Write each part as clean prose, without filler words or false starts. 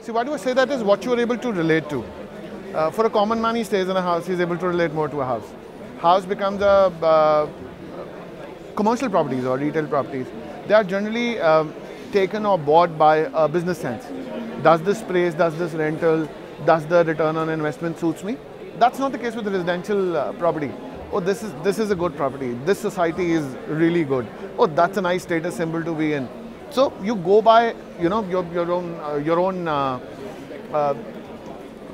See, why do I say that is what you are able to relate to. For a common man, he stays in a house, he's able to relate more to a house. House becomes a commercial properties or retail properties. They are generally taken or bought by a business sense. Does this place, does this rental, does the return on investment suits me? That's not the case with residential property. Oh, this is a good property. This society is really good. Oh, that's a nice status symbol to be in. So you go by, you know, your own.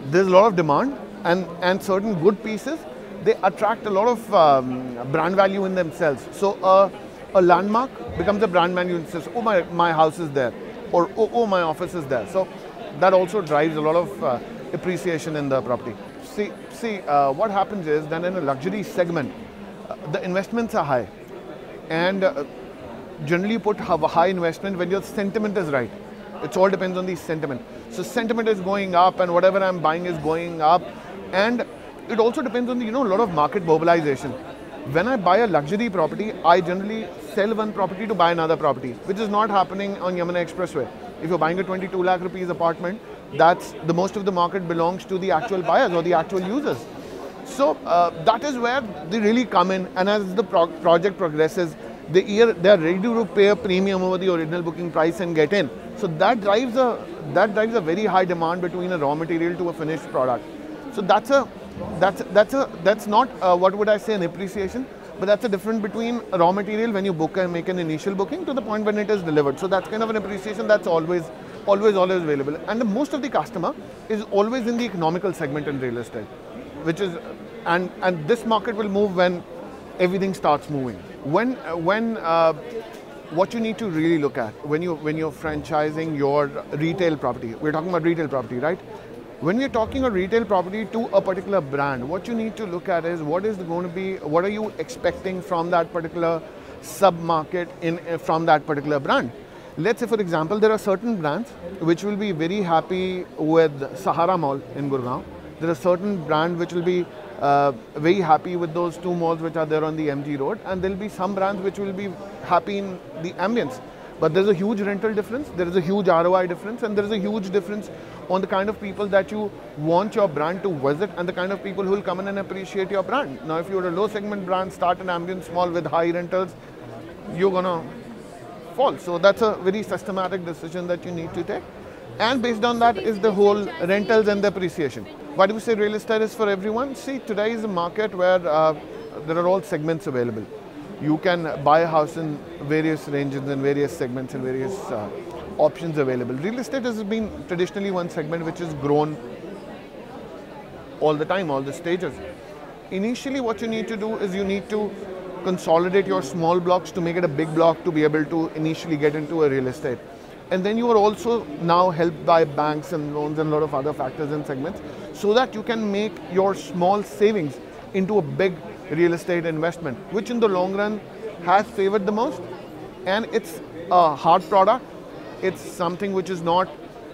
There's a lot of demand, and certain good pieces, they attract a lot of brand value in themselves. So a landmark becomes a brand value and says, oh, my house is there, or oh, my office is there. So that also drives a lot of appreciation in the property. See, what happens is then in a luxury segment, the investments are high, and generally you put a high investment when your sentiment is right. It all depends on the sentiment. So sentiment is going up, and whatever I'm buying is going up, and it also depends on the, a lot of market mobilization. When I buy a luxury property, I generally sell one property to buy another property, which is not happening on Yamuna Expressway. If you're buying a 22 lakh rupees apartment, that's the most of the market belongs to the actual buyers or the actual users. So that is where they really come in, and as the project progresses, they are ready to pay a premium over the original booking price and get in. So that drives a very high demand between a raw material to a finished product. So that's not what would I say, an appreciation, but that's a difference between a raw material when you book and make an initial booking to the point when it is delivered. So that's kind of an appreciation that's always available. And most of the customer is always in the economical segment in real estate, which is, and this market will move when everything starts moving. What you need to really look at when you're franchising your retail property, we're talking about retail property, right? When we're talking a retail property to a particular brand, what you need to look at is what are you expecting from that particular sub-market from that particular brand. Let's say, for example, there are certain brands which will be very happy with Sahara Mall in Gurgaon. There are certain brands which will be very happy with those two malls which are there on the MG Road, and there will be some brands which will be happy in the ambience. But there's a huge rental difference, there is a huge ROI difference, and there is a huge difference on the kind of people that you want your brand to visit and the kind of people who will come in and appreciate your brand. Now, if you're a low segment brand, start an ambience mall with high rentals, you're gonna fall. So that's a very systematic decision that you need to take. And based on that is the whole rentals and the appreciation. Why do we say real estate is for everyone? See, today is a market where there are all segments available. You can buy a house in various ranges and various segments and various options available. Real estate has been traditionally one segment which has grown all the time, all the stages. Initially, what you need to do is you need to consolidate your small blocks to make it a big block to be able to initially get into a real estate. And then you are also now helped by banks and loans and a lot of other factors and segments so that you can make your small savings into a big real estate investment, which in the long run has favored the most. And it's a hard product. It's something which is not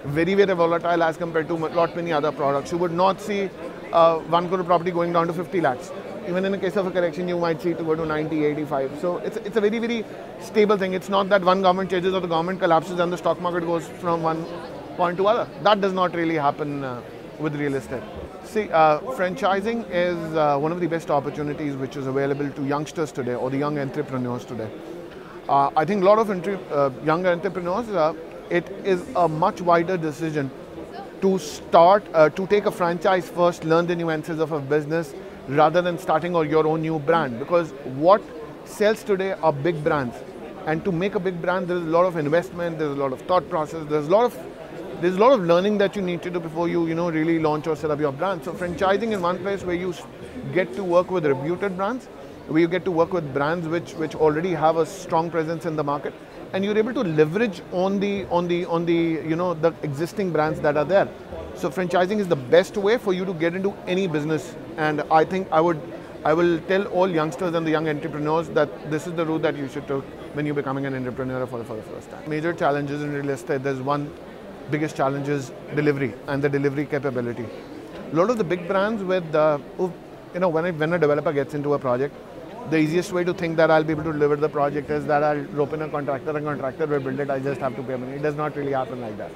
very, very volatile as compared to many other products. You would not see 1 crore property going down to 50 lakhs. Even in a case of a correction, you might see it to go to 90, 85. So it's a very, very stable thing. It's not that one government changes or the government collapses and the stock market goes from one point to other. That does not really happen with real estate. See, franchising is one of the best opportunities which is available to youngsters today or the young entrepreneurs today. I think a lot of young entrepreneurs, it is a much wider decision to take a franchise first, learn the nuances of a business, rather than starting your own new brand. Because what sells today are big brands, and to make a big brand, there is a lot of investment, there's a lot of thought process, there's a lot of learning that you need to do before you really launch or set up your brand. So franchising in one place where you get to work with reputed brands, where you get to work with brands which already have a strong presence in the market, and you're able to leverage on the existing brands that are there. So franchising is the best way for you to get into any business, and I think I will tell all youngsters and the young entrepreneurs that this is the route that you should take when you're becoming an entrepreneur for the first time. Major challenges in real estate, there's one biggest challenge is delivery and the delivery capability. A lot of the big brands when a developer gets into a project, the easiest way to think that I'll be able to deliver the project is that I'll rope in a contractor will build it, I just have to pay money. It does not really happen like that.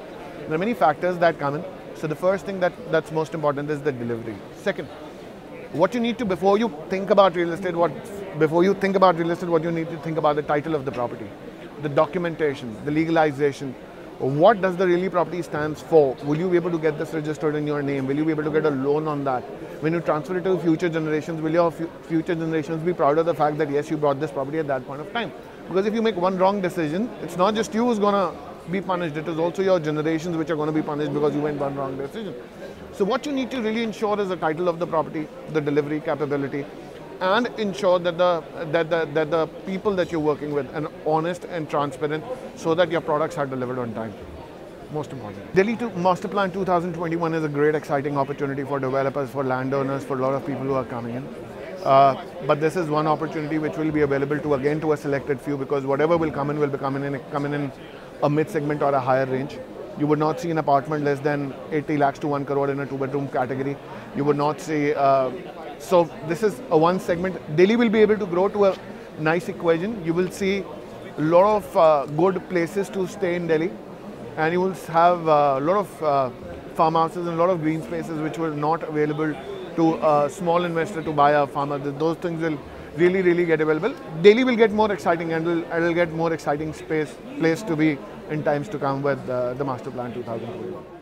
There are many factors that come in. So the first thing that's most important is the delivery. Second, what you need to, before you think about real estate, what you need to think about the title of the property, the documentation, the legalization. What does the really property stands for? Will you be able to get this registered in your name? Will you be able to get a loan on that? When you transfer it to future generations, will your future generations be proud of the fact that yes, you bought this property at that point of time? Because if you make one wrong decision, it's not just you who's gonna be punished, it is also your generations which are gonna be punished because you made one wrong decision. So what you need to really ensure is the title of the property, the delivery capability, and ensure that the people that you're working with are honest and transparent so that your products are delivered on time. Most important. Delhi to Master Plan 2021 is a great exciting opportunity for developers, for landowners, for a lot of people who are coming in. But this is one opportunity which will be available to a selected few, because whatever will come in will be coming in a mid-segment or a higher range. You would not see an apartment less than 80 lakhs to 1 crore in a 2-bedroom category. You would not see. So this is a one segment. Delhi will be able to grow to a nice equation. You will see a lot of good places to stay in Delhi, and you will have a lot of farmhouses and a lot of green spaces which were not available to a small investor to buy a farmhouse. Those things will really get available. Delhi will get more exciting, and will get more exciting place to be in times to come with the Master Plan 2021.